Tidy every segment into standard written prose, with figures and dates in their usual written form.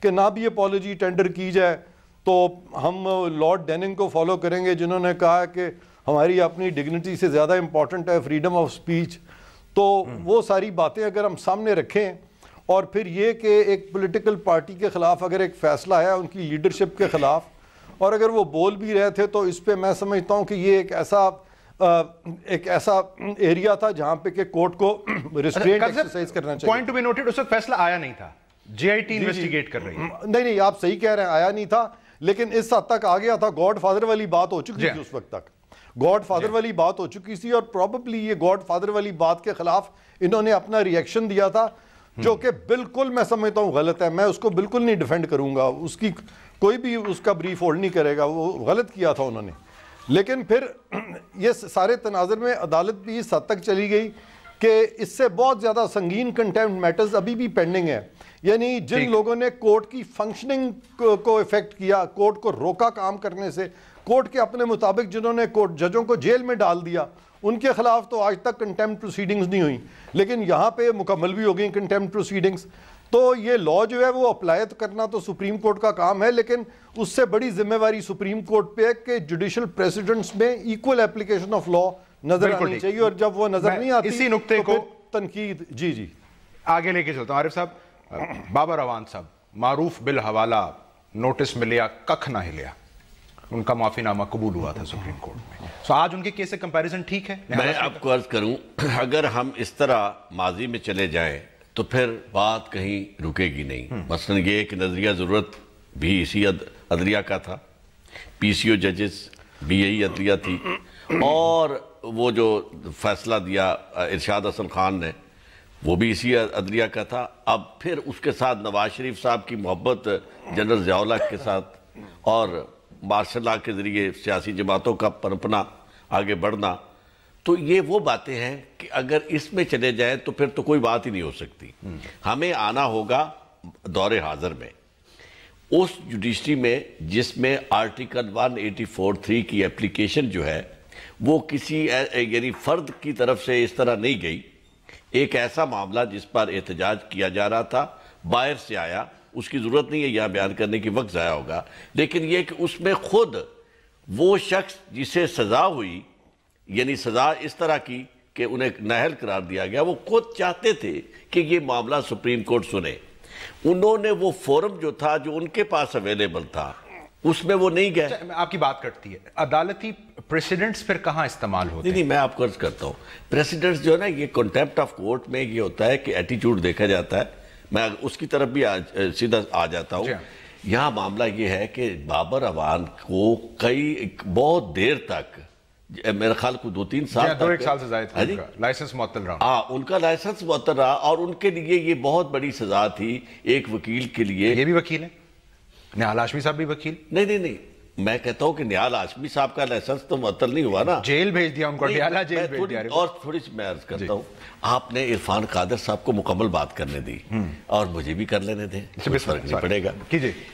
کہ نہ بھی اپالوجی ٹینڈر کی جائے تو ہم لارڈ ڈیننگ کو فالو کریں گے جنہوں نے کہا کہ ہماری اپنی ڈگنیٹی سے زیادہ امپورٹنٹ ہے فریڈم آف سپیچ. تو وہ ساری باتیں اگر ہم سامنے رکھیں اور پھر یہ کہ ایک پولیٹیکل پارٹی کے خلاف اگر ایک فیصلہ ہے ان کی لیڈرشپ کے خلاف اور اگر وہ بول بھی رہے تھے تو اس پہ میں سمجھتا ہوں کہ یہ ایک ایسا ایریا تھا جہاں پہ کہ کورٹ کو ریسٹرینٹ ایکسرسائز کرنا چاہیے. پوائنٹ ٹو بی نوٹڈ, اس وقت فیصلہ آیا نہیں تھا, جے آئی ٹی انویسٹیگیٹ کر رہی ہے. نہیں آپ صحیح کہہ رہے ہیں, آیا نہیں تھا, لیکن اس حد تک آ گیا تھا. گاڈ فادر والی بات ہو چکی تھی اس وقت تک, گاڈ فادر والی بات ہو چکی تھی, اور پروبیبلی یہ گاڈ فادر والی بات کے خلاف انہوں نے اپنا ریئیکشن دیا تھا جو کہ بالکل میں سمجھتا ہوں غلط ہے. میں اس کو بالکل نہیں ڈیفینڈ کروں گا, اس کی کوئی بھی اس کا بریف ہولڈ نہیں کرے گا, وہ غلط کیا تھا انہوں نے. لیکن پھر یہ سارے تناظر میں عدالت بھی اس حد تک چلی گئی کہ اس سے بہت زیادہ سنگین کنٹیمپٹ میٹرز ابھی بھی پینڈنگ ہے. یعنی جن لوگوں نے کورٹ کی فنکشننگ کو افیکٹ کیا, کورٹ کو روکا کام کرنے سے, کورٹ کے اپنے مطابق جنہوں نے کورٹ ججوں کو جیل میں ڈال دیا, ان کے خلاف تو آج تک کنٹیمپٹ پروسیڈنگز نہیں ہوئیں, لیکن یہاں پہ مکمل بھی ہو گئی کنٹیمپٹ پروسیڈنگز. تو یہ لا جو ہے وہ اپلائی کرنا تو سپریم کورٹ کا کام ہے, لیکن اس سے بڑی ذمہ واری سپریم کورٹ پہ ہے کہ جوڈیشل پریسیڈنٹس میں ایکول اپلیکیشن آف لا نظر آنی چاہیے, اور جب وہ نظر نہیں آتی اسی نقطے کو تنقید. جی آگے لے کے چلتا ہوں. عارف صاحب, بابر اعوان صاحب معروف بالحوالہ نوٹس ملیا ککھ نہ ہلیا, ان کا معافی نامہ قبول ہوا تھا سپریم کورٹ میں. سو آج ان کے کیس سے کمپیریزن ٹھیک ہے؟ میں آپ کو عرض کروں, اگر ہم اس طرح ماضی میں چلے جائیں تو پھر بات کہیں رکے گی نہیں. مثلا یہ ایک نظریہ ضرورت بھی اسی عدلیہ کا تھا, پی سی او ججز بھی یہی عدلیہ تھی, اور وہ جو فیصلہ دیا ارشاد حسن خان نے وہ بھی اسی عدلیہ کا تھا. اب پھر اس کے ساتھ نواز شریف صاحب کی محبت جنرل ضیاء الحق کے ساتھ اور مارشل لا کے ذریعے سیاسی جماعتوں کا پنپنا, آگے بڑھنا, تو یہ وہ باتیں ہیں کہ اگر اس میں چلے جائیں تو پھر تو کوئی بات ہی نہیں ہو سکتی. ہمیں آنا ہوگا دور حاضر میں اس جوڈیشری میں جس میں آرٹیکل 184(3) کی اپلیکیشن جو ہے وہ کسی یعنی فرد کی طرف سے اس طرح نہیں گئی. ایک ایسا معاملہ جس پر احتجاج کیا جا رہا تھا باہر سے آیا, اس کی ضرورت نہیں ہے یہاں بیان کرنے کی, وقت ضائع ہوگا, لیکن یہ کہ اس میں خود وہ شخص جسے سزا ہوئی, یعنی سزا اس طرح کی کہ انہیں نااہل قرار دیا گیا, وہ خود چاہتے تھے کہ یہ معاملہ سپریم کورٹ سنے. انہوں نے وہ فورم جو تھا جو ان کے پاس اویلیبل تھا اس میں وہ نہیں گئے. آپ کی بات کرتی ہے, عدالتی پریسیڈنٹس پھر کہاں استعمال ہوتے ہیں؟ نہیں, میں آپ کو عرض کرتا ہوں, پریسیڈنٹس جو ہے نا, یہ کنٹیمپٹ آف کورٹ میں یہ ہوتا ہے کہ ایٹیٹیوڈ دیکھا جاتا ہے. میں اس کی طرف بھی سیدھا آ جاتا ہوں. یہاں معاملہ یہ ہے کہ بابر اعوان کو بہت دیر تک, میرا خیال کو 2-3 سال, 2-1 سال سے زائد تھا, لائسنس معطل رہا. ہاں, ان کا لائسنس معطل رہا, اور ان کے لیے یہ بہت بڑی سزا تھی ایک وکیل کے لیے. یہ بھی وکیل ہے, نہال ہاشمی صاحب بھی وکیل. نہیں, میں کہتا ہوں کہ نہال ہاشمی صاحب کا لائسنس تو معطل نہیں ہوا نا, جیل بھیج دیا ان کو, ڈیالہ جیل بھیج دیا. اور تھوڑی سی میں عرض کرتا ہوں, آپ نے عرفان قادر صاحب کو مکمل بات کرنے دی اور مجھے بھی کر لینے دیں, کوئی فرق نہیں پڑے گا.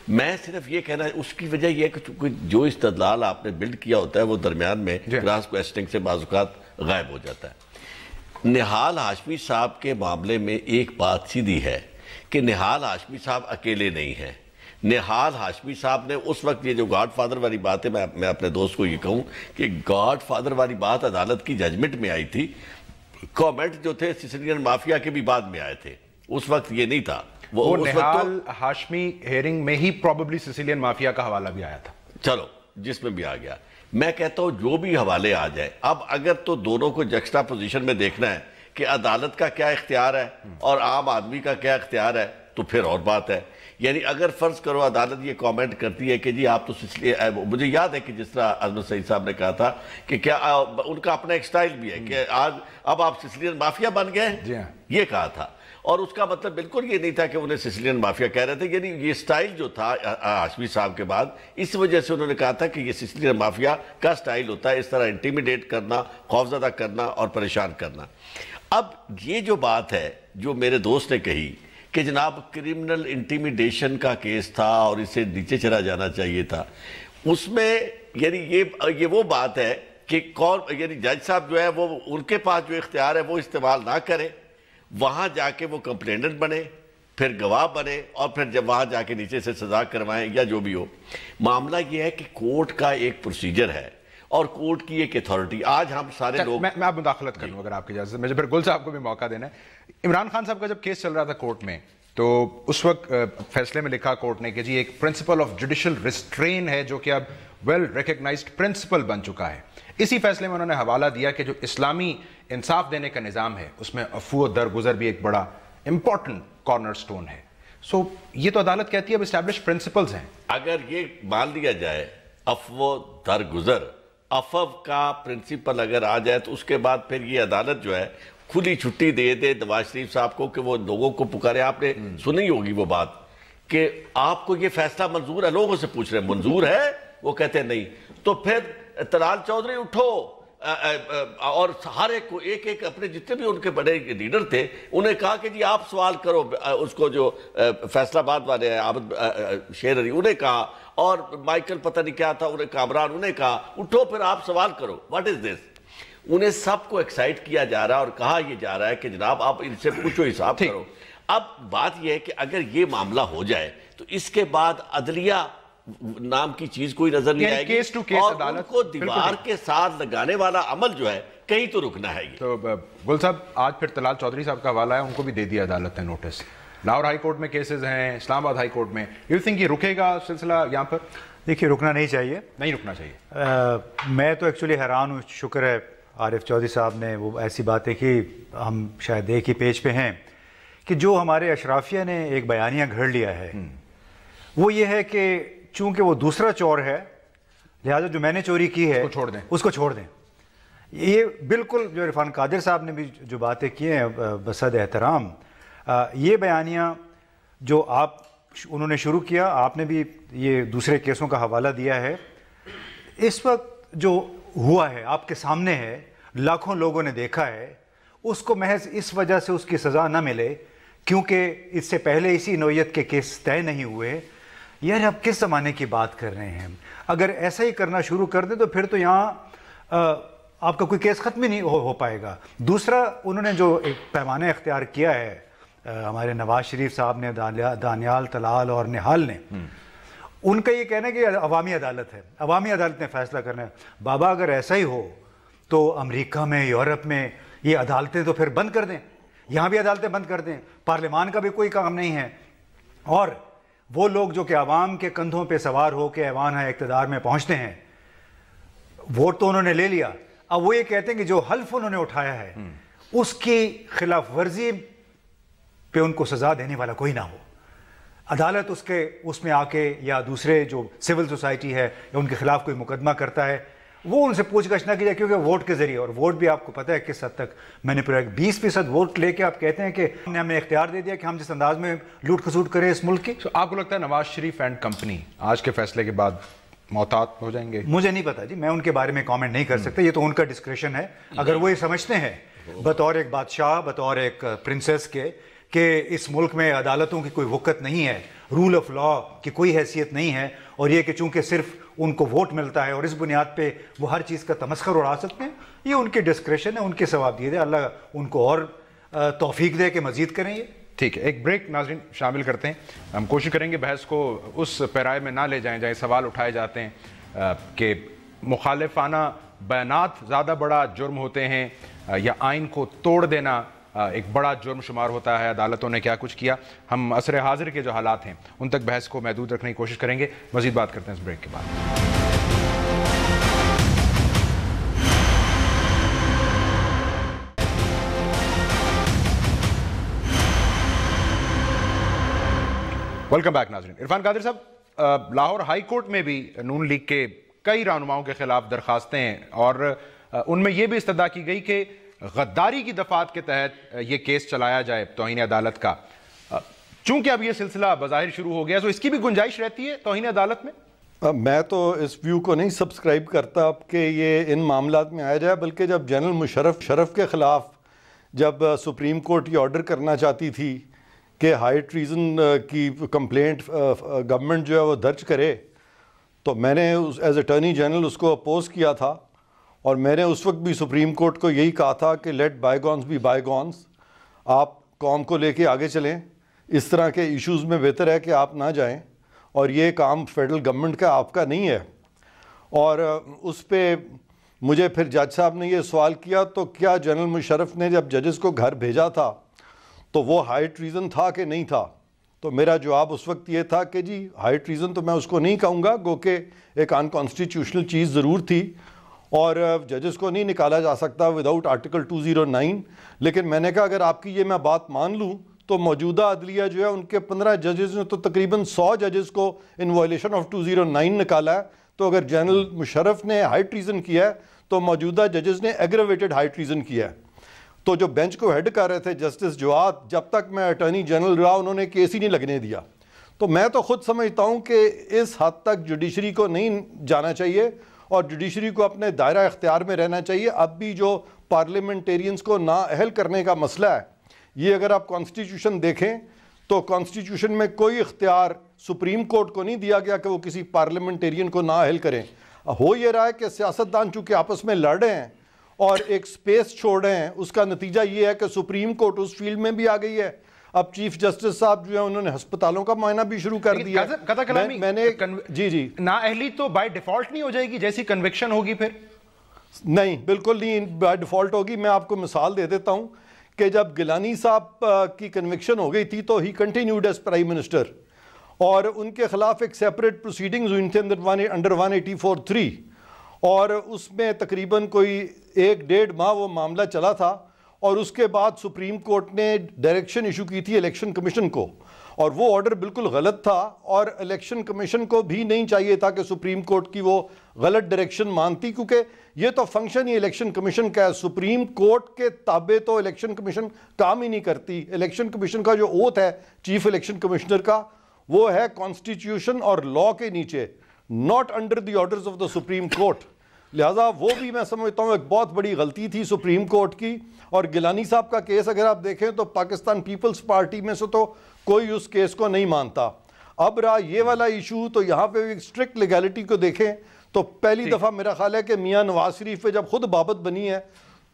میں صرف یہ کہنا ہے, اس کی وجہ یہ ہے کہ جو استدلال آپ نے بلڈ کیا ہوتا ہے وہ درمیان میں کراس کوسچننگ سے بعض اوقات غائب ہو جاتا ہے. نہال ہاشمی صاحب کے معاملے میں ایک بات سیدھی ہے کہ نہال ہاشمی صاحب اکیلے نہیں ہیں. نہال ہاشمی صاحب نے اس وقت, یہ جو گاڈ فادر والی بات ہے, میں اپنے دوست کو یہ کہوں کہ گاڈ فادر والی بات عدالت کی ججمنٹ میں آئی تھی, کامنٹ جو تھے سسلین مافیا کے بھی بعد میں آئے تھے, اس وقت یہ نہیں تھا. وہ نہال ہاشمی ہیرنگ میں ہی پروبیبلی سسلین مافیا کا حوالہ بھی آیا تھا. چلو جس میں بھی آ گیا, میں کہتا ہوں جو بھی حوالے آ جائے, اب اگر تو دونوں کو جکسٹا پوزیشن میں دیکھنا ہے کہ عدالت کا کیا اختیار ہے اور عام آدمی کا کیا اختیار ہے, تو پھر اور بات ہے. یعنی اگر فرض کرو عدالت یہ کامنٹ کرتی ہے کہ جی آپ تو مجھے یاد ہے کہ جس طرح عظمت سعید صاحب نے کہا تھا کہ کیا ان کا اپنا ایک سٹائل بھی ہے کہ اب آپ سسلین مافیا بن گئے, یہ کہا تھا. اور اس کا مطلب بالکل یہ نہیں تھا کہ انہیں سسلین مافیا کہہ رہے تھے, یعنی یہ سٹائل جو تھا ہاشمی صاحب کے بعد, اس وجہ سے انہوں نے کہا تھا کہ یہ سسلین مافیا کا سٹائل ہوتا ہے اس طرح انٹیمیڈیٹ کرنا, خوفزدہ کرنا اور پریشان کرنا. اب یہ جو بات ہے جو میرے دوست نے کہی کہ جناب کرمنل انٹیمیڈیشن کا کیس تھا اور اسے نیچے چلا جانا چاہیے تھا, اس میں یعنی یہ وہ بات ہے کہ یعنی جج صاحب جو ہے وہ ان کے پاس جو اختیار ہے وہ استعمال نہ کرے, وہاں جا کے وہ کمپلیننٹ بنے, پھر گواہ بنے اور پھر جب وہاں جا کے نیچے سے سزا کروائیں یا جو بھی ہو. معاملہ یہ ہے کہ کورٹ کا ایک پروسیجر ہے اور کورٹ کی ایک اتھارٹی. آج ہم سارے لوگ میں آپ مداخلت کر لوں اگر آپ کی اجازت. مجھے پھر گل صاحب کو بھی موقع دینا ہے. عمران خان صاحب کا جب کیس چل رہا تھا کورٹ میں تو اس وقت فیصلے میں لکھا کورٹ نے کہ جی ایک پرنسپل آف جوڈیشل ریسٹرین ہے جو کہ اب ویل ریکگنائزڈ پرنسپل بن چکا ہے. اسی فیصلے میں انہوں نے حوالہ دیا کہ جو اسلامی انصاف دینے کا نظام ہے اس میں عفو درگزر بھی ایک بڑا امپورٹنٹ کارنر سٹون ہے. سو یہ تو عدالت کہتی ہے اب اسٹیبلش پرنسپلز ہیں. اگر یہ مان لیا جائے عفو درگزر عفو کا پرنسپل اگر آ جائے تو اس کے بعد پھر یہ عدالت جو ہے کھلی چھٹی دے دے نواز شریف صاحب کو کہ وہ لوگوں کو پکارے. آپ نے سنی ہوگی وہ بات کہ آپ کو یہ فیصلہ منظور ہے, لوگوں سے پوچھ رہے ہیں منظور ہے, وہ کہتے ہیں نہیں. تو پھر طلال چودھری اٹھو اور ہر ایک کو ایک ایک اپنے جتنے بھی ان کے بڑے لیڈر تھے انہیں کہا کہ جی آپ سوال کرو. اس کو جو فیصلہ آباد والے ہیں عابد شیر علی انہیں کہا, اور مائیکل پتہ نہیں کیا تھا انہیں کامران انہیں کہا اٹھو پھر آپ سوال کرو. واٹ از دس؟ انہیں سب کو ایکسائٹ کیا جا رہا ہے اور کہا یہ جا رہا ہے کہ جناب آپ ان سے پوچھو حساب کرو. اب بات یہ ہے کہ اگر یہ معاملہ ہو جائے تو اس کے بعد عدلیہ نام کی چیز کوئی نظر نہیں آئے گی اور ان کو دیوار کے ساتھ لگانے والا عمل جو ہے کہیں تو رکنا ہے. تو گل صاحب آج پھر طلال چودھری صاحب کا حوالہ ہے, ان کو بھی دے دیا عدالت نے نوٹس. لاہور ہائی کورٹ میں کیسز ہیں, اسلام آباد ہائی کورٹ میں. یو تھنک یہ رکے گا سلسلہ یہاں پر؟ دیکھیے رکنا نہیں چاہیے, نہیں رکنا چاہیے. میں تو ایکچولی حیران ہوں. شکر ہے عارف چودھری صاحب نے وہ ایسی باتیں کی, ہم شاید ایک ہی پیج پہ ہیں, کہ جو ہمارے اشرافیہ نے ایک بیانیہ گھڑ لیا ہے وہ یہ ہے کہ چونکہ وہ دوسرا چور ہے لہٰذا جو میں نے چوری کی ہے اس کو چھوڑ دیں. یہ بالکل جو عرفان قادر صاحب نے بھی جو باتیں کی ہیں بصد احترام, یہ بیانیہ جو انہوں نے شروع کیا, آپ نے بھی یہ دوسرے کیسوں کا حوالہ دیا ہے. اس وقت جو ہوا ہے آپ کے سامنے ہے, لاکھوں لوگوں نے دیکھا ہے, اس کو محض اس وجہ سے اس کی سزا نہ ملے کیونکہ اس سے پہلے اسی نوعیت کے کیس طے نہیں ہوئے. یار اب کس زمانے کی بات کر رہے ہیں؟ اگر ایسا ہی کرنا شروع کر دیں تو پھر تو یہاں آپ کا کوئی کیس ختم ہی نہیں ہو پائے گا. دوسرا انہوں نے جو ایک پیمانہ اختیار کیا ہے ہمارے نواز شریف صاحب نے, دانیال, طلال اور نہال نے, ان کا یہ کہنا ہے کہ عوامی عدالت ہے, عوامی عدالت نے فیصلہ کرنا ہے. بابا اگر ایسا ہی ہو تو امریکہ میں, یورپ میں یہ عدالتیں تو پھر بند کر دیں, یہاں بھی عدالتیں بند کر دیں. پارلیمان کا بھی کوئی کام نہیں ہے. اور وہ لوگ جو کہ عوام کے کندھوں پہ سوار ہو کے ایوان اقتدار میں پہنچتے ہیں, ووٹ تو انہوں نے لے لیا, اب وہ یہ کہتے ہیں کہ جو حلف انہوں نے اٹھایا ہے اس کی خلاف ورزی پہ ان کو سزا دینے والا کوئی نہ ہو. عدالت اس میں آ کے یا دوسرے جو سول سوسائٹی ہے یا ان کے خلاف کوئی مقدمہ کرتا ہے وہ ان سے پوچھ گچھ نہ کی جائے, کیونکہ ووٹ کے ذریعے, اور ووٹ بھی آپ کو پتہ ہے کس حد تک میں نے پورا 20% ووٹ لے کے آپ کہتے ہیں کہ ہمیں اختیار دے دیا کہ ہم جس انداز میں لوٹ کھسوٹ کریں اس ملک کی. آپ کو لگتا ہے نواز شریف اینڈ کمپنی آج کے فیصلے کے بعد محتاط ہو جائیں گے؟ مجھے نہیں پتا جی, میں ان کے بارے میں کامنٹ نہیں کر سکتا, یہ تو ان کا ڈسکریشن ہے. اگر وہ یہ سمجھتے ہیں بطور ایک بادشاہ, بطور ایک پرنسس کے, کہ اس ملک میں عدالتوں کی کوئی وقت نہیں ہے, رول آف لا کی کوئی حیثیت نہیں ہے, اور یہ کہ چونکہ صرف ان کو ووٹ ملتا ہے اور اس بنیاد پہ وہ ہر چیز کا تمسخر اڑا سکتے ہیں, یہ ان کی ڈسکریشن ہے, ان کے ثواب دیے دے, اللہ ان کو اور توفیق دے کہ مزید کریں. یہ ٹھیک ہے. ایک بریک ناظرین شامل کرتے ہیں. ہم کوشش کریں گے بحث کو اس پیرائے میں نہ لے جائیں جہاں سوال اٹھائے جاتے ہیں کہ مخالفانہ بیانات زیادہ بڑا جرم ہوتے ہیں یا آئین کو توڑ دینا ایک بڑا جرم شمار ہوتا ہے, عدالتوں نے کیا کچھ کیا. ہم عصر حاضر کے جو حالات ہیں ان تک بحث کو محدود رکھنے کی کوشش کریں گے. مزید بات کرتے ہیں اس بریک کے بعد. ویلکم بیک ناظرین. عرفان قادر صاحب, لاہور ہائی کورٹ میں بھی نون لیگ کے کئی رہنماؤں کے خلاف درخواستیں ہیں اور ان میں یہ بھی استدعا کی گئی کہ غداری کی دفعات کے تحت یہ کیس چلایا جائے توہین عدالت کا. چونکہ اب یہ سلسلہ بظاہر شروع ہو گیا تو اس کی بھی گنجائش رہتی ہے توہین عدالت میں؟ میں تو اس ویو کو نہیں سبسکرائب کرتا کہ یہ ان معاملات میں آیا جائے, بلکہ جب جنرل مشرف کے خلاف جب سپریم کورٹ یہ آرڈر کرنا چاہتی تھی کہ ہائی ٹریزن کی کمپلینٹ گورنمنٹ جو ہے وہ درج کرے, تو میں نے ایز اٹارنی جنرل اس کو اپوز کیا تھا, اور میں نے اس وقت بھی سپریم کورٹ کو یہی کہا تھا کہ لیٹ بائی گونس بی بائی گونس, آپ قوم کو لے کے آگے چلیں. اس طرح کے ایشوز میں بہتر ہے کہ آپ نہ جائیں، اور یہ کام فیڈرل گورنمنٹ کا آپ کا نہیں ہے۔ اور اس پہ مجھے پھر جج صاحب نے یہ سوال کیا تو کیا جنرل مشرف نے جب ججز کو گھر بھیجا تھا تو وہ ہائی ٹریزن تھا کہ نہیں تھا؟ تو میرا جواب اس وقت یہ تھا کہ جی ہائی ٹریزن تو میں اس کو نہیں کہوں گا، گو کہ ایک انکانسٹیٹیوشنل چیز ضرور تھی اور ججز کو نہیں نکالا جا سکتا وداؤٹ آرٹیکل 209، لیکن میں نے کہا اگر آپ کی یہ میں بات مان لوں تو موجودہ عدلیہ جو ہے ان کے 15 ججز نے تو تقریباً 100 ججز کو ان وائلیشن آف 209 نکالا ہے، تو اگر جنرل مشرف نے ہائی ٹریزن کیا ہے تو موجودہ ججز نے ایگریویٹڈ ہائی ٹریزن کیا ہے۔ تو جو بینچ کو ہیڈ کر رہے تھے جسٹس جواد، جب تک میں اٹارنی جنرل رہا انہوں نے کیس ہی نہیں لگنے دیا۔ تو میں تو خود سمجھتا ہوں کہ اس حد تک جوڈیشری کو نہیں جانا چاہیے اور جوڈیشری کو اپنے دائرہ اختیار میں رہنا چاہیے۔ اب بھی جو پارلیمنٹیرینز کو نااہل کرنے کا مسئلہ ہے، یہ اگر آپ کانسٹیٹیوشن دیکھیں تو کانسٹیٹیوشن میں کوئی اختیار سپریم کورٹ کو نہیں دیا گیا کہ وہ کسی پارلیمنٹیرین کو نااہل کریں۔ ہو یہ رہا ہے کہ سیاستدان چونکہ آپس میں لڑ رہے ہیں اور ایک سپیس چھوڑ رہے ہیں، اس کا نتیجہ یہ ہے کہ سپریم کورٹ اس فیلڈ میں بھی آ گئی ہے۔ اب چیف جسٹس صاحب جو ہیں انہوں نے ہسپتالوں کا معائنہ بھی شروع کر دیا۔ میں نے جی نااہلی تو بائی ڈیفالٹ نہیں ہو جائے گی جیسی کنوکشن ہوگی؟ پھر نہیں، بالکل نہیں بائی ڈیفالٹ ہوگی۔ میں آپ کو مثال دے دیتا ہوں کہ جب گیلانی صاحب کی کنوکشن ہو گئی تھی تو ہی کنٹینیوڈ ایز پرائم منسٹر، اور ان کے خلاف ایک سیپریٹ پروسیڈنگز ہوئی تھے انڈر 184(3) اور اس میں تقریباً کوئی 1.5 ماہ وہ معاملہ چلا تھا، اور اس کے بعد سپریم کورٹ نے ڈائریکشن ایشو کی تھی الیکشن کمیشن کو، اور وہ آرڈر بالکل غلط تھا، اور الیکشن کمیشن کو بھی نہیں چاہیے تھا کہ سپریم کورٹ کی وہ غلط ڈائریکشن مانتی، کیونکہ یہ تو فنکشن ہی الیکشن کمیشن کا ہے۔ سپریم کورٹ کے تابع تو الیکشن کمیشن کام ہی نہیں کرتی۔ الیکشن کمیشن کا جو اوتھ ہے چیف الیکشن کمشنر کا، وہ ہے کانسٹیٹیوشن اور لا کے نیچے، not under the orders of the supreme court. لہٰذا وہ بھی میں سمجھتا ہوں ایک بہت بڑی غلطی تھی سپریم کورٹ کی۔ اور گیلانی صاحب کا کیس اگر آپ دیکھیں تو پاکستان پیپلز پارٹی میں سے تو کوئی اس کیس کو نہیں مانتا۔ اب رہا یہ والا ایشو، تو یہاں پہ اسٹرکٹ لیگیلٹی کو دیکھیں تو پہلی دفعہ میرا خیال ہے کہ میاں نواز شریف پہ جب خود بابت بنی ہے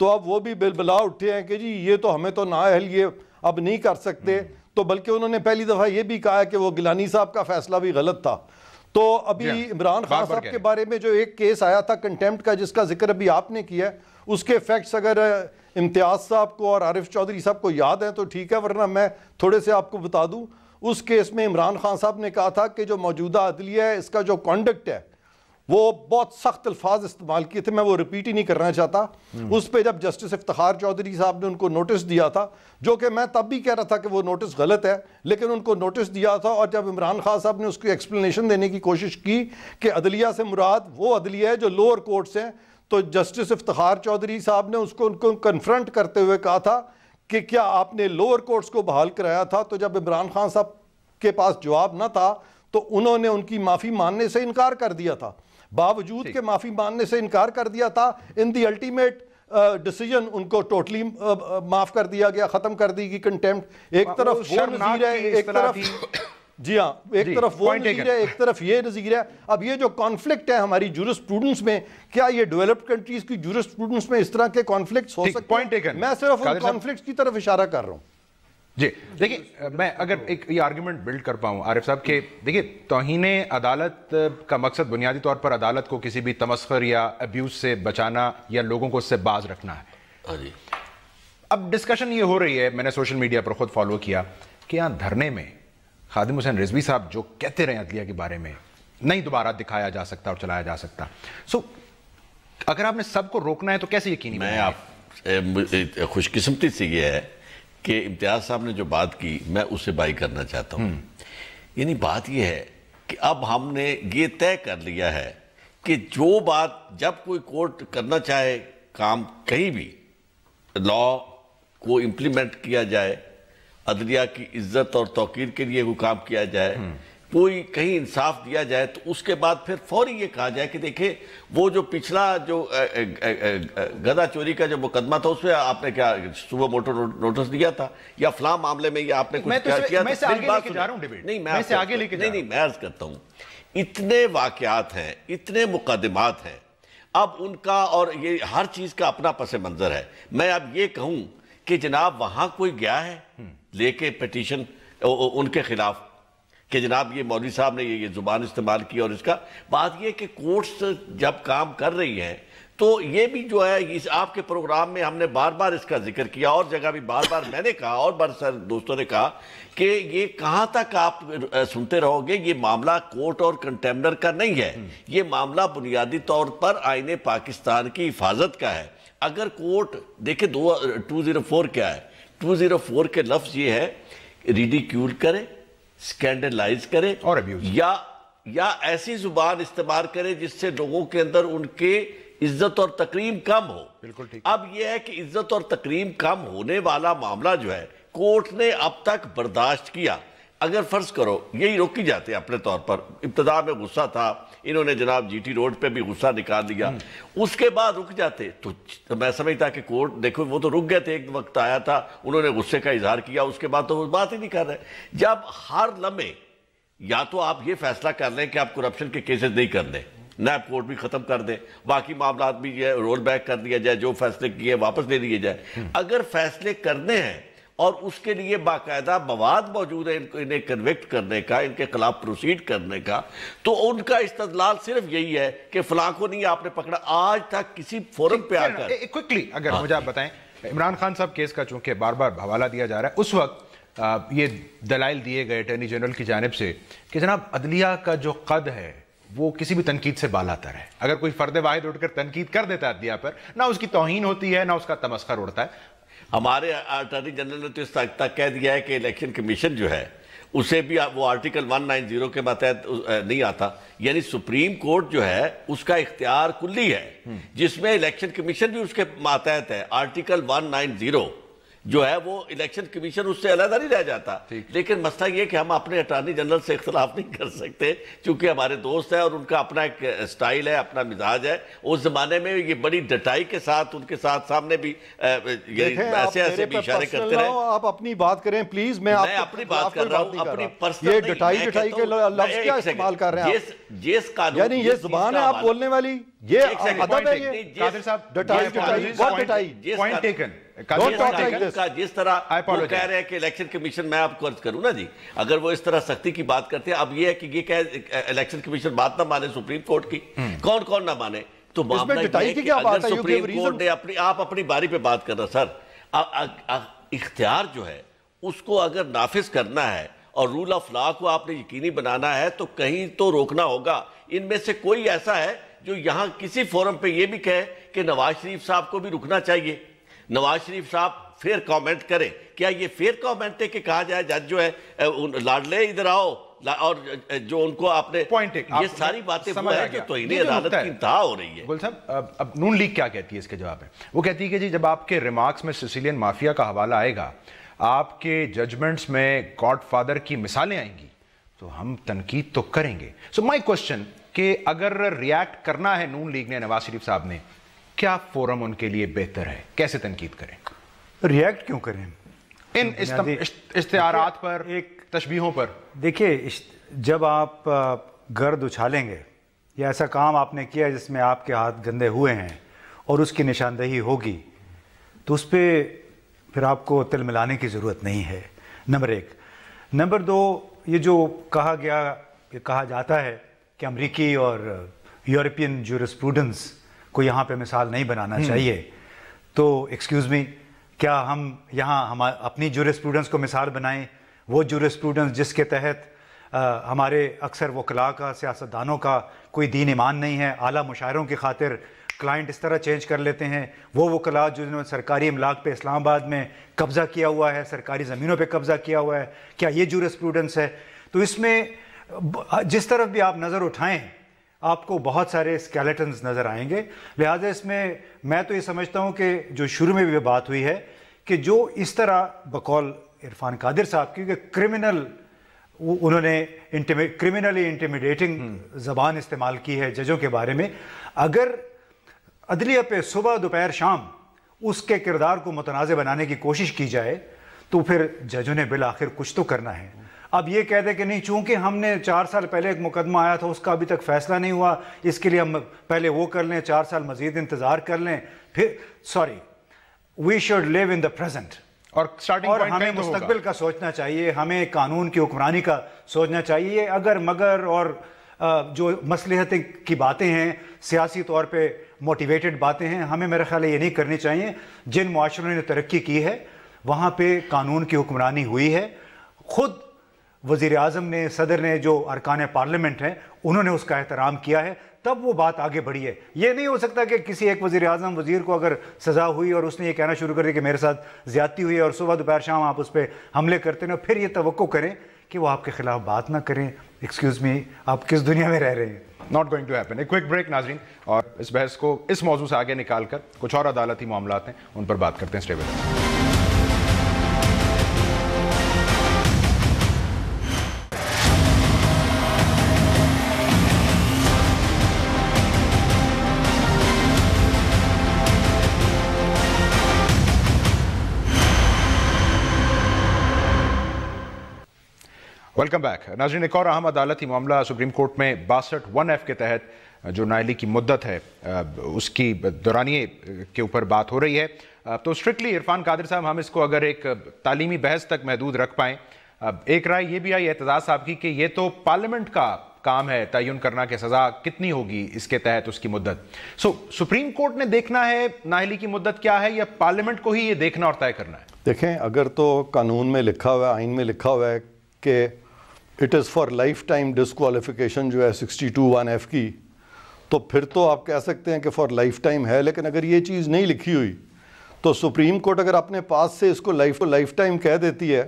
تو اب وہ بھی بلبلا اٹھے ہیں کہ جی یہ تو ہمیں تو نااہل یہ اب نہیں کر سکتے، تو بلکہ انہوں نے پہلی دفعہ یہ بھی کہا ہے کہ وہ گیلانی صاحب کا فیصلہ بھی غلط تھا۔ تو ابھی عمران خان صاحب کے بارے میں جو ایک کیس آیا تھا کنٹیمپٹ کا، جس کا ذکر ابھی آپ نے کیا ہے، اس کے فیکٹس اگر امتیاز صاحب کو اور عارف چودھری صاحب کو یاد ہیں تو ٹھیک ہے، ورنہ میں تھوڑے سے آپ کو بتا دوں۔ اس کیس میں عمران خان صاحب نے کہا تھا کہ جو موجودہ عدلیہ ہے اس کا جو کانڈکٹ ہے وہ بہت سخت الفاظ استعمال کیے تھے، میں وہ ریپیٹ ہی نہیں کرنا چاہتا۔ اس پہ جب جسٹس افتخار چودھری صاحب نے ان کو نوٹس دیا تھا، جو کہ میں تب بھی کہہ رہا تھا کہ وہ نوٹس غلط ہے، لیکن ان کو نوٹس دیا تھا، اور جب عمران خان صاحب نے اس کی ایکسپلینیشن دینے کی کوشش کی کہ عدلیہ سے مراد وہ عدلیہ ہے جو لوور کورٹس ہیں، تو جسٹس افتخار چودھری صاحب نے اس کو کنفرنٹ کرتے ہوئے کہا تھا کہ کیا آپ نے لوور کورٹس کو بحال کرایا تھا؟ تو جب عمران خان صاحب کے پاس جواب نہ تھا تو انہوں نے ان کی معافی ماننے سے انکار کر دیا تھا، باوجود کہ معافی ماننے سے انکار کر دیا تھا، ان دی الٹیمیٹ ڈیسیجن ان کو ٹوٹلی معاف کر دیا گیا، ختم کر دی گئی کنٹیمپٹ۔ ایک طرف وہ نظیر ہے، ایک طرف جی ہاں، ایک طرف وہ نظیر ہے، ایک طرف یہ نظیر ہے۔ اب یہ جو کانفلکٹ ہے ہماری جورسپروڈنس میں، کیا یہ ڈیولپڈ کنٹریز کی جورسپروڈنس میں اس طرح کے کانفلکٹس ہو سکتے ہیں؟ میں صرف ان کانفلکٹس کی طرف اشارہ کر رہا ہوں۔ جی دیکھیں، میں اگر ایک یہ آرگیومنٹ بلڈ کر پاؤں عارف صاحب کہ دیکھیں توہین عدالت کا مقصد بنیادی طور پر عدالت کو کسی بھی تمسخر یا ابیوز سے بچانا یا لوگوں کو اس سے باز رکھنا ہے۔ اب ڈسکشن یہ ہو رہی ہے، میں نے سوشل میڈیا پر خود فالو کیا، کہ یہاں دھرنے میں خادم حسین رضوی صاحب جو کہتے رہے عدلیہ کے بارے میں نہیں دوبارہ دکھایا جا سکتا اور چلایا جا سکتا، سو اگر آپ نے سب کو روکنا ہے تو کیسے یقینی میں آپ خوش قسمتی سے یہ ہے کہ امتیاز صاحب نے جو بات کی میں اسے بائی کرنا چاہتا ہوں۔ یعنی بات یہ ہے کہ اب ہم نے یہ طے کر لیا ہے کہ جو بات جب کوئی کورٹ کرنا چاہے کام کہیں بھی لا کو امپلیمنٹ کیا جائے، عدلیہ کی عزت اور توقیر کے لیے وہ کام کیا جائے، کوئی کہیں انصاف دیا جائے، تو اس کے بعد پھر فوری یہ کہا جائے کہ دیکھیں وہ جو پچھلا جو گدھا چوری کا جو مقدمہ تھا اس میں آپ نے کیا صبح موٹر نوٹس دیا تھا یا فلاں معاملے میں یا آپ نے کچھ کیا تھا؟ نہیں، میں عرض کرتا ہوں اتنے واقعات ہیں، اتنے مقدمات ہیں، اب ان کا اور یہ ہر چیز کا اپنا پس منظر ہے۔ میں اب یہ کہوں کہ جناب وہاں کوئی گیا ہے لے کے پیٹیشن ان کے خلاف کہ جناب یہ مولوی صاحب نے یہ زبان استعمال کی. اور اس کا بات یہ کہ کورٹس جب کام کر رہی ہیں تو یہ بھی جو ہے اس آپ کے پروگرام میں ہم نے بار بار اس کا ذکر کیا, اور جگہ بھی بار بار میں نے کہا اور بار سر دوستوں نے کہا کہ یہ کہاں تک آپ سنتے رہو گے. یہ معاملہ کورٹ اور کنٹیمنر کا نہیں ہے, یہ معاملہ بنیادی طور پر آئین پاکستان کی حفاظت کا ہے. اگر کورٹ دیکھیں 204 کیا ہے, 204 کے لفظ یہ ہے ریڈیکیول کرے, سکینڈلائز کرے اور ابیوز, یا ایسی زبان استعمال کرے جس سے لوگوں کے اندر ان کے عزت اور تکریم کم ہو. بالکل ٹھیک. اب یہ ہے کہ عزت اور تکریم کم ہونے والا معاملہ جو ہے کورٹ نے اب تک برداشت کیا. اگر فرض کرو یہی روکی جاتے اپنے طور پر, ابتدا میں غصہ تھا, انہوں نے جناب جی ٹی روڈ پہ بھی غصہ نکال دیا, اس کے بعد رک جاتے تو میں سمجھتا کہ کورٹ دیکھو وہ تو رک گئے تھے, ایک وقت آیا تھا انہوں نے غصے کا اظہار کیا, اس کے بعد تو وہ بات ہی نہیں کر رہے. جب ہر لمحے یا تو آپ یہ فیصلہ کر لیں کہ آپ کرپشن کے کیسز نہیں کر دیں, نیب کورٹ بھی ختم کر دیں, باقی معاملات بھی یہ رول بیک کر دیا جائے, جو فیصلے کیے واپس لے لیے جائے. اگر فیصلے کرنے ہیں اور اس کے لیے باقاعدہ مواد موجود ہے انہیں کنوکٹ کرنے کا, ان کے خلاف پروسیڈ کرنے کا, تو ان کا استدلال صرف یہی ہے کہ فلاں کو نہیں آپ نے پکڑا. آج تک کسی فورم پہ آ کر کوئکلی اگر مجھے آپ بتائیں, عمران خان صاحب کیس کا چونکہ بار بار حوالہ دیا جا رہا ہے, اس وقت یہ دلائل دیے گئے اٹارنی جنرل کی جانب سے کہ جناب عدلیہ کا جو قد ہے وہ کسی بھی تنقید سے بالا تر ہے. اگر کوئی فرد واحد اٹھ کر تنقید کر دیتا ہے عدلیہ پر, نہ اس کی توہین ہوتی ہے نہ اس کا تمسخر اڑتا ہے. ہمارے اٹارنی جنرل نے تو اس تک کہہ دیا ہے کہ الیکشن کمیشن جو ہے اسے بھی وہ آرٹیکل 190 کے ماتحت نہیں آتا. یعنی سپریم کورٹ جو ہے اس کا اختیار کلی ہے, جس میں الیکشن کمیشن بھی اس کے ماتحت ہے. آرٹیکل 190 جو ہے وہ الیکشن کمیشن اس سے علیحدہ نہیں رہ جاتا. لیکن مسئلہ یہ کہ ہم اپنے اٹارنی جنرل سے اختلاف نہیں کر سکتے چونکہ ہمارے دوست ہیں اور ان کا اپنا ایک سٹائل ہے, اپنا مزاج ہے. اس زمانے میں یہ بڑی ڈٹائی کے ساتھ ان کے ساتھ سامنے بھی ایسے بھی اشارے کرتے رہے. آپ اپنی بات کریں پلیز, میں اپنی بات کر رہا ہوں, اپنی پرسنل. یہ ڈٹائی کے لفظ کیا استعمال کر رہے ہیں آپ؟ یعنی یہ زبان ہے آپ بولنے والی, یہ ادب ہے. یہ قادر صاحب ڈٹائی پوائنٹ ٹیکن. جس طرح وہ کہہ رہے ہیں کہ الیکشن کمیشن, میں آپ کو عرض کروں نا جی, اگر وہ اس طرح سختی کی بات کرتے ہیں, اب یہ ہے کہ یہ کہ الیکشن کمیشن بات نہ مانے سپریم کورٹ کی, کون کون نہ مانے, تو معاملہ یہ ہے کہ اگر سپریم کورٹ نے آپ اپنی باری پہ بات کر رہا سر, اختیار جو ہے اس کو اگر نافذ کرنا ہے اور رول آف لا کو آپ نے یقینی بنانا ہے تو کہیں تو روکنا ہوگا. ان میں سے کوئی ایسا ہے جو یہاں کسی فورم پہ یہ بھی کہے کہ نواز شریف صاحب کو بھی رکنا چاہیے, نواز شریف صاحب فیئر کامنٹ کریں؟ کیا یہ فیئر کامنٹ ہے کہ کہا جائے جج جو ہے لاڈلے ادھر آؤ, اور جو ان کو آپ نے یہ ساری باتیں وہ ہے کہ توہین عدالت کی انتہا ہو رہی ہے. گل صاحب, اب نون لیگ کیا کہتی ہے اس کے جواب میں؟ وہ کہتی ہے کہ جی جب آپ کے ریمارکس میں سیسیلین مافیا کا حوالہ آئے گا, آپ کے ججمنٹس میں گاڈ فادر کی مثالیں آئیں گی, تو ہم تنقید تو کریں گے. سو مائی کوسچن کہ اگر ریاکٹ کرنا ہے نون لیگ نے, نواز شریف صاحب نے, کیا فورم ان کے لیے بہتر ہے, کیسے تنقید کریں؟ ریاکٹ کیوں کریں ان اشتہارات پر, ایک تشبیہوں پر؟ دیکھیے, جب آپ گرد اچھالیں گے یا ایسا کام آپ نے کیا جس میں آپ کے ہاتھ گندے ہوئے ہیں اور اس کی نشاندہی ہوگی, تو اس پہ پھر آپ کو تل ملانے کی ضرورت نہیں ہے, نمبر ایک. نمبر دو, یہ جو کہا جاتا ہے کہ امریکی اور یورپین جورسپروڈنس کو یہاں پہ مثال نہیں بنانا چاہیے, تو ایکسکیوز می, کیا ہم یہاں اپنی جورسپروڈنس کو مثال بنائیں؟ وہ جورسپروڈنس جس کے تحت ہمارے اکثر وکلاء کا, سیاستدانوں کا کوئی دین ایمان نہیں ہے, اعلیٰ مشاعروں کی خاطر کلائنٹ اس طرح چینج کر لیتے ہیں. وہ وکلاء جنہوں نے سرکاری املاک پہ اسلام آباد میں قبضہ کیا ہوا ہے, سرکاری زمینوں پہ قبضہ کیا ہوا ہے, کیا یہ جورسپروڈنس ہے؟ تو اس میں جس طرف بھی آپ نظر اٹھائیں آپ کو بہت سارے اسکیلیٹنز نظر آئیں گے. لہٰذا اس میں تو یہ سمجھتا ہوں کہ جو شروع میں بھی بات ہوئی ہے کہ جو اس طرح بقول عرفان قادر صاحب کی کہ انہوں نے کرمنلی انٹیمیڈیٹنگ زبان استعمال کی ہے ججوں کے بارے میں, اگر عدلیہ پہ صبح دوپہر شام اس کے کردار کو متنازع بنانے کی کوشش کی جائے تو پھر ججوں نے بالآخر کچھ تو کرنا ہے. اب یہ کہہ دیں کہ نہیں, چونکہ ہم نے 4 سال پہلے ایک مقدمہ آیا تھا اس کا ابھی تک فیصلہ نہیں ہوا, اس کے لیے ہم پہلے وہ کر لیں, 4 سال مزید انتظار کر لیں, پھر we should leave in the present. اور اور ہمیں مستقبل کا سوچنا چاہیے, ہمیں قانون کی حکمرانی کا سوچنا چاہیے. اگر مگر اور جو مصلحت کی باتیں ہیں, سیاسی طور پہ موٹیویٹڈ باتیں ہیں, ہمیں میرا خیال ہے یہ نہیں کرنی چاہیے. جن معاشروں نے ترقی کی ہے وہاں پہ قانون کی حکمرانی ہوئی ہے. خود وزیر اعظم نے, صدر نے, جو ارکان پارلیمنٹ ہیں انہوں نے اس کا احترام کیا ہے, تب وہ بات آگے بڑھی ہے. یہ نہیں ہو سکتا کہ کسی ایک وزیر اعظم وزیر کو اگر سزا ہوئی اور اس نے یہ کہنا شروع کر دیا کہ میرے ساتھ زیادتی ہوئی ہے, اور صبح دوپہر شام آپ اس پہ حملے کرتے ہیں, اور پھر یہ توقع کریں کہ وہ آپ کے خلاف بات نہ کریں. ایکسکیوز می, آپ کس دنیا میں رہ رہے ہیں؟ Not going to happen. ایک کوئک بریک ناظرین, اور اس بحث کو اس موضوع سے آگے نکال کر کچھ اور عدالتی معاملات ہیں ان پر بات کرتے ہیں. Stay with us. Welcome back ناظرین. ایک اور اہم عدالتی معاملہ سپریم کورٹ میں 62(1)(f) کے تحت جو نااہلی کی مدت ہے اس کی دورانیے کے اوپر بات ہو رہی ہے. تو اسٹرکٹلی عرفان قادر صاحب, ہم اس کو اگر ایک تعلیمی بحث تک محدود رکھ پائیں. ایک رائے یہ بھی آئی اعتزاز صاحب کی کہ یہ تو پارلیمنٹ کا کام ہے تعین کرنا کہ سزا کتنی ہوگی اس کے تحت اس کی مدت. سپریم کورٹ نے دیکھنا ہے نااہلی کی مدت کیا ہے, یا پارلیمنٹ کو ہی یہ دیکھنا اور طے کرنا ہے؟ دیکھیں, اگر تو قانون میں لکھا ہوا ہے, آئین میں لکھا ہوا ہے کہ it is for life time disqualification جو ہے 62(1)(f) کی, تو پھر تو آپ کہہ سکتے ہیں کہ فار لائف ٹائم ہے. لیکن اگر یہ چیز نہیں لکھی ہوئی تو سپریم کورٹ اگر اپنے پاس سے اس کو لائف ٹائم کہہ دیتی ہے,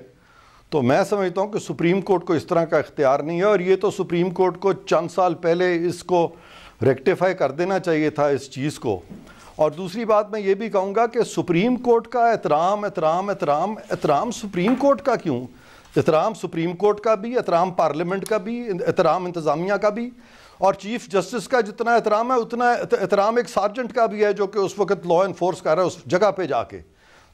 تو میں سمجھتا ہوں کہ سپریم کورٹ کو اس طرح کا اختیار نہیں ہے. اور یہ تو سپریم کورٹ کو چند سال پہلے اس کو ریکٹیفائی کر دینا چاہیے تھا اس چیز کو. اور دوسری بات میں یہ بھی کہوں گا کہ سپریم کورٹ کا احترام سپریم کورٹ کا کیوں؟ احترام سپریم کورٹ کا بھی, احترام پارلیمنٹ کا بھی, احترام انتظامیہ کا بھی, اور چیف جسٹس کا جتنا احترام ہے اتنا احترام ایک سارجنٹ کا بھی ہے جو کہ اس وقت لا انفورس کر رہا ہے اس جگہ پہ جا کے.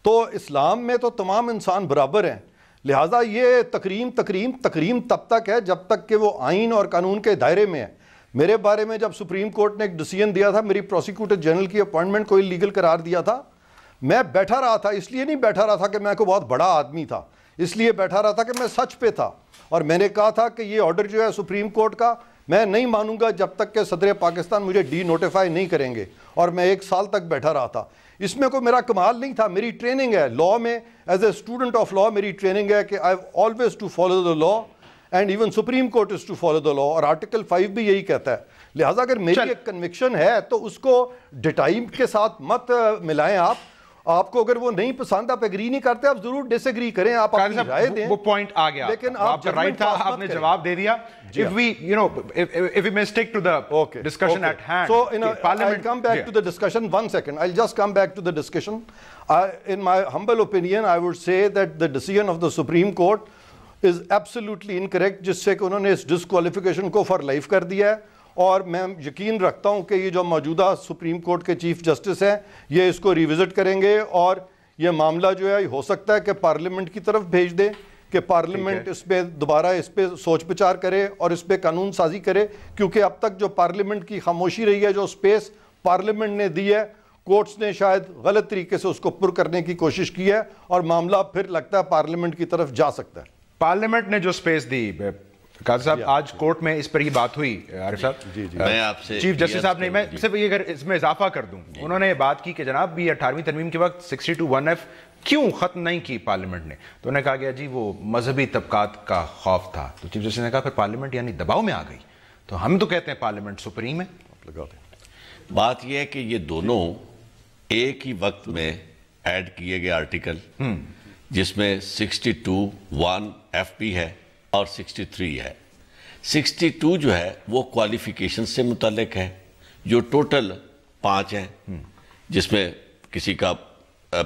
تو اسلام میں تو تمام انسان برابر ہیں. لہٰذا یہ تکریم تب تک ہے جب تک کہ وہ آئین اور قانون کے دائرے میں ہے. میرے بارے میں جب سپریم کورٹ نے ایک ڈیسیژن دیا تھا, میری پروسیکیوٹر جنرل کی اپوائنٹمنٹ کو انلیگل قرار دیا تھا, میں بیٹھا رہا تھا. اس لیے نہیں بیٹھا رہا تھا کہ میں کوئی بہت بڑا آدمی تھا, اس لیے بیٹھا رہا تھا کہ میں سچ پہ تھا. اور میں نے کہا تھا کہ یہ آرڈر جو ہے سپریم کورٹ کا میں نہیں مانوں گا جب تک کہ صدر پاکستان مجھے ڈی نوٹیفائی نہیں کریں گے. اور میں 1 سال تک بیٹھا رہا تھا. اس میں کوئی میرا کمال نہیں تھا, میری ٹریننگ ہے لا میں. As a student of law میری ٹریننگ ہے کہ I have always to follow the law, and even Supreme Court is to follow the law. اور آرٹیکل 5 بھی یہی کہتا ہے. لہٰذا اگر میری ایک کنوکشن ہے تو اس کو ڈیٹائم کے ساتھ مت ملائیں. آپ کو اگر وہ نہیں پسند, آپ ایگری نہیں کرتے, آپ ضرور ڈس ایگری کریں, آپ اپنی رائے دیں. وہ پوائنٹ آ گیا, لیکن آپ کا رائٹ تھا, آپ نے جواب دے دیا. If we may stick to the discussion at hand. So I'll come back to the discussion. 1 second. I'll just come back to the discussion. In my humble opinion, I would say that the decision of the Supreme Court is absolutely incorrect, جس سے کہ انہوں نے اس disqualification کو for life کر دیا ہے. اور میں یقین رکھتا ہوں کہ یہ جو موجودہ سپریم کورٹ کے چیف جسٹس ہیں یہ اس کو ریوزٹ کریں گے, اور یہ معاملہ جو ہے ہو سکتا ہے کہ پارلیمنٹ کی طرف بھیج دیں کہ پارلیمنٹ اس پہ دوبارہ اس پہ سوچ بچار کرے اور اس پہ قانون سازی کرے. کیونکہ اب تک جو پارلیمنٹ کی خاموشی رہی ہے, جو سپیس پارلیمنٹ نے دی ہے, کورٹس نے شاید غلط طریقے سے اس کو پر کرنے کی کوشش کی ہے, اور معاملہ پھر لگتا ہے پارلیمنٹ کی طرف جا سکتا ہے. پارلیمنٹ نے جو سپیس دی, قاضی صاحب آج کورٹ میں اس پر یہ بات ہوئی. عارف صاحب, میں آپ سے چیف جسٹس صاحب نے, میں صرف یہ اگر اس میں اضافہ کر دوں, انہوں نے بات کی کہ جناب بھی 18ویں ترمیم کے وقت 62(1)(f) کیوں ختم نہیں کی پارلیمنٹ نے. تو انہوں نے کہا گیا جی وہ مذہبی طبقات کا خوف تھا. تو چیف جسٹس نے کہا پھر پارلیمنٹ یعنی دباؤ میں آ گئی. تو ہم تو کہتے ہیں پارلیمنٹ سپریم ہے. بات یہ ہے کہ یہ دونوں ایک ہی وقت میں ایڈ کیے گئے آرٹیکل, جس میں 62(1)(f) بھی ہے اور 63 ہے. 62 جو ہے وہ کوالیفیکیشن سے متعلق ہے, جو ٹوٹل 5 ہیں, جس میں کسی کا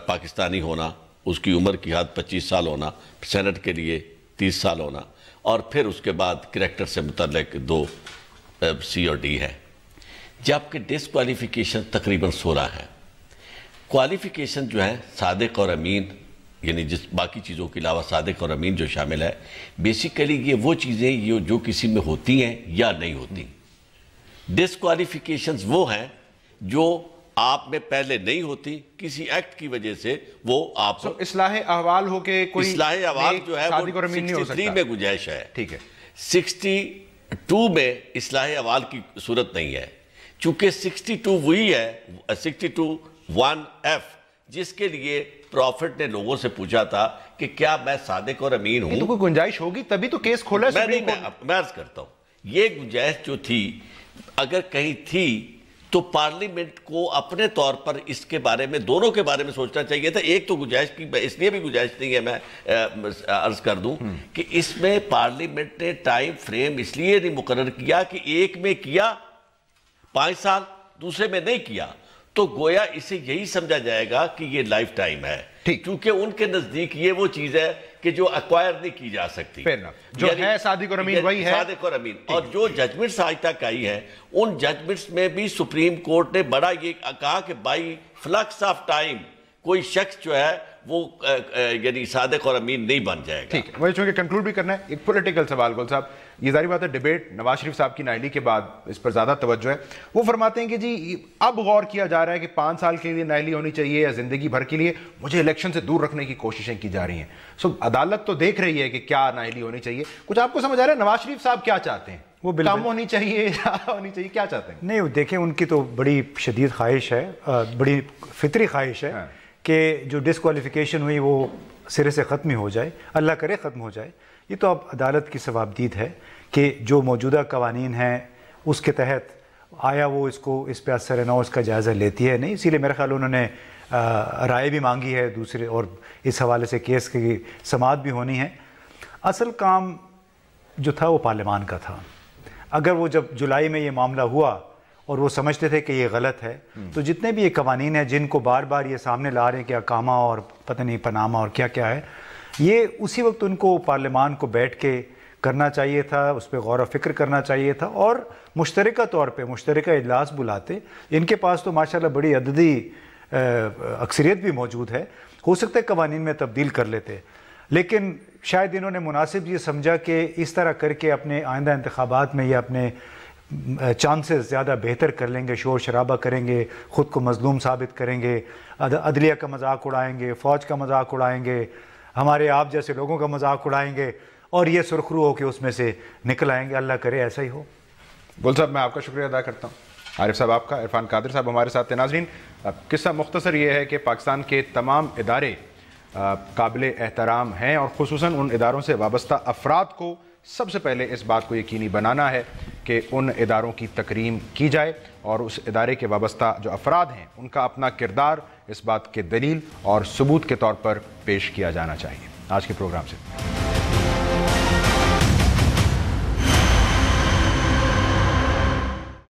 پاکستانی ہونا, اس کی عمر کی حد 25 سال ہونا, سینٹ کے لیے 30 سال ہونا, اور پھر اس کے بعد کریکٹر سے متعلق 2 C اور D ہے. جبکہ ڈسکوالیفیکیشن تقریباً 16 ہے. کوالیفیکیشن جو ہے صادق اور امین, یعنی جس باقی چیزوں کے علاوہ صادق اور امین جو شامل ہے, بیسیکلی یہ وہ چیزیں جو کسی میں ہوتی ہیں یا نہیں ہوتی. ڈسکوالیفیکیشنز وہ ہیں جو آپ میں پہلے نہیں ہوتی، کسی ایکٹ کی وجہ سے وہ آپ اصلاح احوال ہو کے کوئی اصلاح احوال جو ہے صادق اور امین نہیں ہو 63 سکتا. میں گنجائش ہے. ٹھیک ہے. 62 میں اصلاح احوال کی صورت نہیں ہے، چونکہ 62 وہی ہے 62(1)(f) جس کے لیے پروفٹ نے لوگوں سے پوچھا تھا کہ کیا میں صادق اور امین ہوں. تو کوئی گنجائش ہوگی تبھی تو کیس کھولا ہے سپریم کورٹ. میں عرض کرتا ہوں، یہ گنجائش جو تھی اگر کہیں تھی تو پارلیمنٹ کو اپنے طور پر اس کے بارے میں، دونوں کے بارے میں سوچنا چاہیے تھا. ایک تو گنجائش کی اس لیے بھی گنجائش نہیں ہے، میں عرض کر دوں کہ اس میں پارلیمنٹ نے ٹائم فریم اس لیے نہیں مقرر کیا کہ ایک میں کیا 5 سال، دوسرے میں نہیں کیا، تو گویا اسے یہی سمجھا جائے گا کہ یہ لائف ٹائم ہے. کیونکہ ان کے نزدیک یہ وہ چیز ہے کہ جو ایکوائر نہیں کی جا سکتی. جو ہے صادق اور امین وہی ہے. صادق اور امین. اور جو ججمنٹس آج تک آئی ہیں ان ججمنٹس میں بھی سپریم کورٹ نے بڑا یہ کہا کہ بائی فلکس آف ٹائم کوئی شخص جو ہے وہ یعنی صادق اور امین نہیں بن جائے گا. ٹھیک ہے. وہی چونکہ کنکلوڈ بھی کرنا ہے ایک پولیٹیکل سوال. گل صاحب، یہ ظاہری بات ہے ڈیبیٹ نواز شریف صاحب کی نااہلی کے بعد اس پر زیادہ توجہ ہے. وہ فرماتے ہیں کہ جی اب غور کیا جا رہا ہے کہ 5 سال کے لیے نااہلی ہونی چاہیے یا زندگی بھر کے لیے. مجھے الیکشن سے دور رکھنے کی کوششیں کی جا رہی ہیں. سو عدالت تو دیکھ رہی ہے کہ کیا نااہلی ہونی چاہیے. کچھ آپ کو سمجھ آ رہا ہے نواز شریف صاحب کیا چاہتے ہیں؟ وہ کم ہونی چاہیے ہونی چاہیے، کیا چاہتے ہیں؟ نہیں دیکھیں، ان کی تو بڑی شدید خواہش ہے، بڑی فطری خواہش ہے کہ جو ڈسکوالیفیکیشن ہوئی وہ سرے سے ختم ہی ہو جائے. اللہ کرے ختم ہو جائے. یہ تو اب عدالت کی ثوابدید ہے کہ جو موجودہ قوانین ہیں اس کے تحت آیا وہ اس پہ اثر نو اس کا جائزہ لیتی ہے نہیں. اسی لیے میرا خیال انہوں نے رائے بھی مانگی ہے دوسرے، اور اس حوالے سے کیس کی سماعت بھی ہونی ہے. اصل کام جو تھا وہ پارلیمان کا تھا. اگر وہ جب جولائی میں یہ معاملہ ہوا اور وہ سمجھتے تھے کہ یہ غلط ہے، تو جتنے بھی یہ قوانین ہیں جن کو بار بار یہ سامنے لا رہے ہیں کہ اقامہ اور پتہ نہیں پاناما اور کیا کیا ہے، یہ اسی وقت ان کو پارلیمان کو بیٹھ کے کرنا چاہیے تھا، اس پہ غور و فکر کرنا چاہیے تھا، اور مشترکہ طور پہ مشترکہ اجلاس بلاتے. ان کے پاس تو ماشاءاللہ بڑی عددی اکثریت بھی موجود ہے، ہو سکتا ہے قوانین میں تبدیل کر لیتے. لیکن شاید انہوں نے مناسب یہ سمجھا کہ اس طرح کر کے اپنے آئندہ انتخابات میں یہ اپنے چانسز زیادہ بہتر کر لیں گے، شور شرابہ کریں گے، خود کو مظلوم ثابت کریں گے، عدلیہ کا مذاق اڑائیں گے، فوج کا مذاق اڑائیں گے، ہمارے آپ جیسے لوگوں کا مذاق اڑائیں گے، اور یہ سرخرو ہو کے اس میں سے نکل آئیں گے. اللہ کرے ایسا ہی ہو. گل صاحب، میں آپ کا شکریہ ادا کرتا ہوں. عارف صاحب آپ کا. عرفان قادر صاحب ہمارے ساتھ تھے. ناظرین، قصہ مختصر یہ ہے کہ پاکستان کے تمام ادارے قابل احترام ہیں، اور خصوصاً ان اداروں سے وابستہ افراد کو سب سے پہلے اس بات کو یقینی بنانا ہے کہ ان اداروں کی تکریم کی جائے، اور اس ادارے کے وابستہ جو افراد ہیں ان کا اپنا کردار اس بات کے دلیل اور ثبوت کے طور پر پیش کیا جانا چاہیے. آج کے پروگرام سے